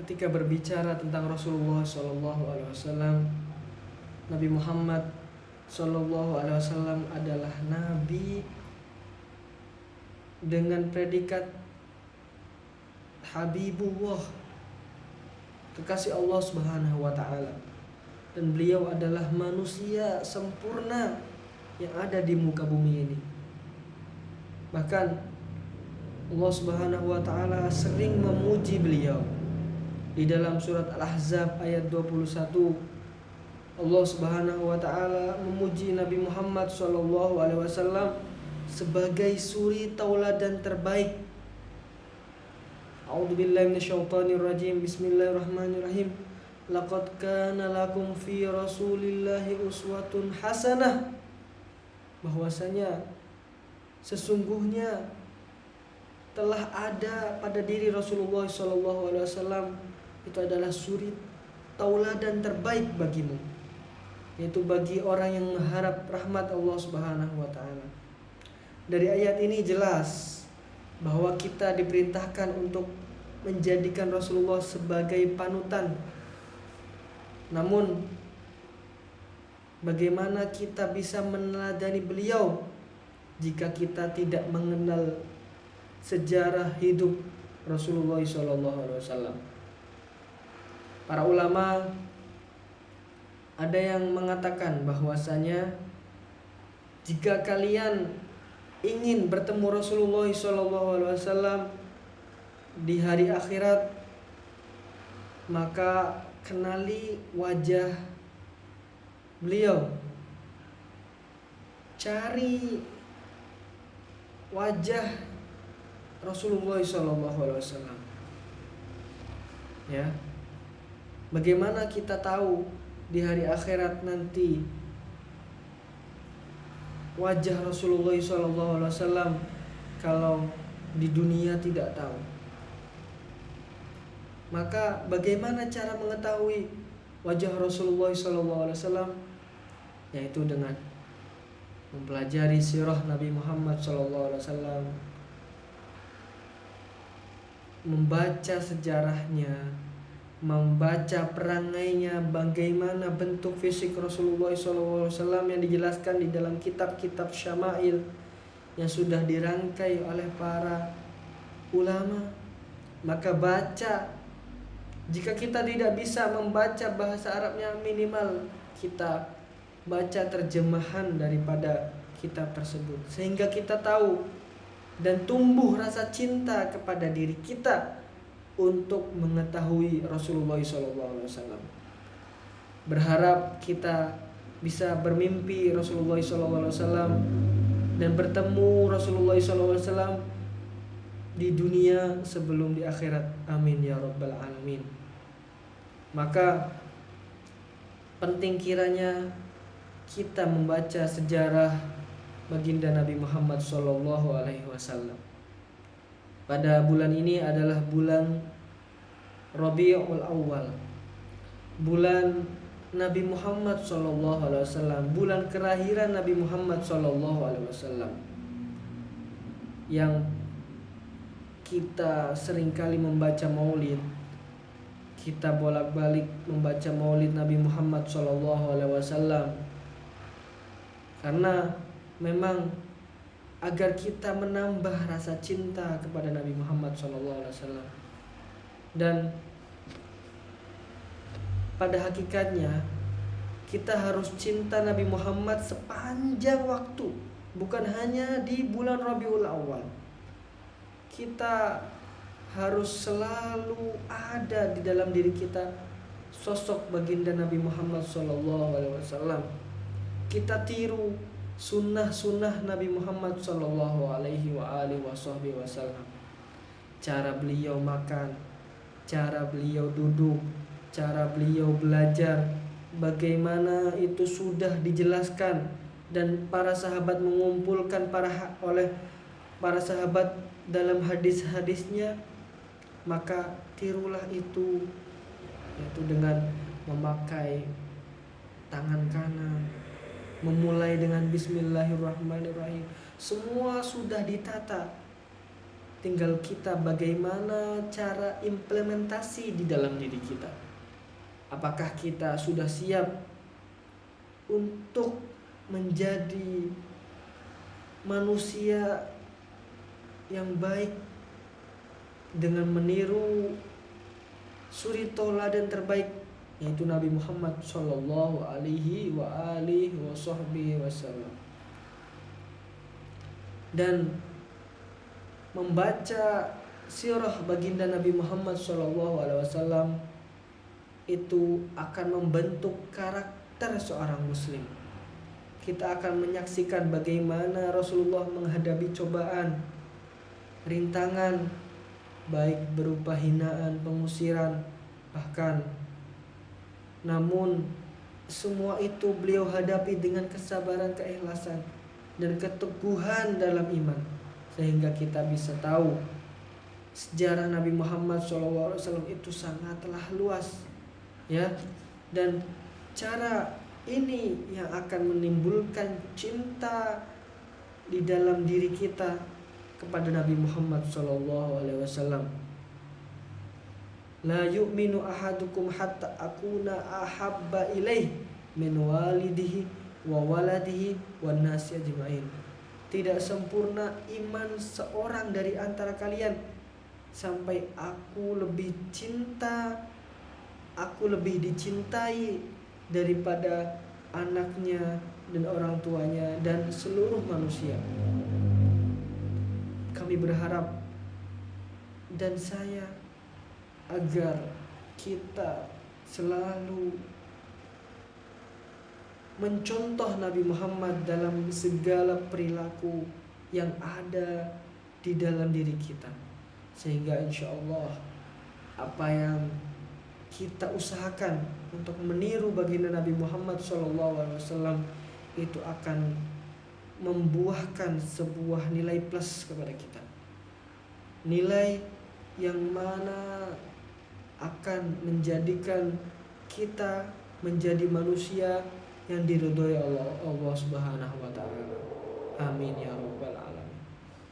ketika berbicara tentang Rasulullah SAW, Nabi Muhammad SAW adalah Nabi dengan predikat Habibullah, kekasih Allah Subhanahu wa Ta'ala, dan beliau adalah manusia sempurna yang ada di muka bumi ini. Bahkan Allah Subhanahu wa Ta'ala sering memuji beliau. Di dalam surat Al-Ahzab ayat 21, Allah Subhanahu wa Ta'ala memuji Nabi Muhammad SAW sebagai suri tauladan terbaik. A'udzubillahi minasyaitonirrajim. Bismillahirrahmanirrahim. Laqad kana lakum fi Rasulillahi uswatun hasanah. Bahwasanya sesungguhnya telah ada pada diri Rasulullah SAW itu adalah suri tauladan terbaik bagimu, yaitu bagi orang yang mengharap rahmat Allah Subhanahu wa Ta'ala. Dari ayat ini jelas bahwa kita diperintahkan untuk menjadikan Rasulullah sebagai panutan. Namun bagaimana kita bisa meneladani beliau jika kita tidak mengenal sejarah hidup Rasulullah SAW? Para ulama ada yang mengatakan bahwasanya jika kalian ingin bertemu Rasulullah SAW di hari akhirat, maka kenali wajah beliau, cari wajah Rasulullah SAW. Ya, bagaimana kita tahu di hari akhirat nanti wajah Rasulullah SAW kalau di dunia tidak tahu? Maka bagaimana cara mengetahui wajah Rasulullah SAW? Yaitu dengan mempelajari sirah Nabi Muhammad SAW, membaca sejarahnya, membaca perangainya, bagaimana bentuk fisik Rasulullah SAW yang dijelaskan di dalam kitab-kitab syama'il yang sudah dirangkai oleh para ulama. Maka baca. Jika kita tidak bisa membaca bahasa Arabnya, minimal kita baca terjemahan daripada kitab tersebut, sehingga kita tahu dan tumbuh rasa cinta kepada diri kita untuk mengetahui Rasulullah SAW. Berharap kita bisa bermimpi Rasulullah SAW dan bertemu Rasulullah SAW di dunia sebelum di akhirat. Amin ya rabbal alamin. Maka penting kiranya kita membaca sejarah baginda Nabi Muhammad SAW. Pada bulan ini adalah bulan Rabiul Awal, bulan Nabi Muhammad SAW, bulan kelahiran Nabi Muhammad SAW, yang kita seringkali membaca maulid. Kita bolak-balik membaca maulid Nabi Muhammad SAW karena memang agar kita menambah rasa cinta kepada Nabi Muhammad SAW. Dan pada hakikatnya kita harus cinta Nabi Muhammad sepanjang waktu, bukan hanya di bulan Rabiul Awal. Kita harus selalu ada di dalam diri kita sosok baginda Nabi Muhammad SAW. Kita tiru sunnah-sunnah Nabi Muhammad SAW. Cara beliau makan, cara beliau duduk, cara beliau belajar, bagaimana itu sudah dijelaskan dan para sahabat mengumpulkan oleh para sahabat dalam hadis-hadisnya. Maka tirulah itu, yaitu dengan memakai tangan kanan, memulai dengan Bismillahirrahmanirrahim. Semua sudah ditata tinggal kita bagaimana cara implementasi di dalam diri kita. Apakah kita sudah siap untuk menjadi manusia yang baik dengan meniru suri tauladan terbaik, yaitu Nabi Muhammad Shallallahu Alaihi Wasallam, dan membaca sirah baginda Nabi Muhammad Shallallahu Alaihi Wasallam itu akan membentuk karakter seorang muslim. Kita akan menyaksikan bagaimana Rasulullah menghadapi cobaan, rintangan, baik berupa hinaan, pengusiran, bahkan. Namun semua itu beliau hadapi dengan kesabaran, keikhlasan, dan keteguhan dalam iman, sehingga kita bisa tahu sejarah Nabi Muhammad SAW itu sangatlah luas, ya. Dan cara ini yang akan menimbulkan cinta di dalam diri kita kepada Nabi Muhammad SAW. La yu'minu ahadukum hatta akuna ahabba ilaih min walidihi wa waladihi wan nasi ajma'in. Tidak sempurna iman seorang dari antara kalian sampai aku lebih dicintai daripada anaknya dan orang tuanya dan seluruh manusia. Kami berharap dan saya agar kita selalu mencontoh Nabi Muhammad dalam segala perilaku yang ada di dalam diri kita, sehingga insya Allah apa yang kita usahakan untuk meniru baginda Nabi Muhammad SAW itu akan membuahkan sebuah nilai plus kepada kita, nilai yang mana akan menjadikan kita menjadi manusia yang diridhoi Allah Subhanahu wa taala. Amin ya rabbal alamin.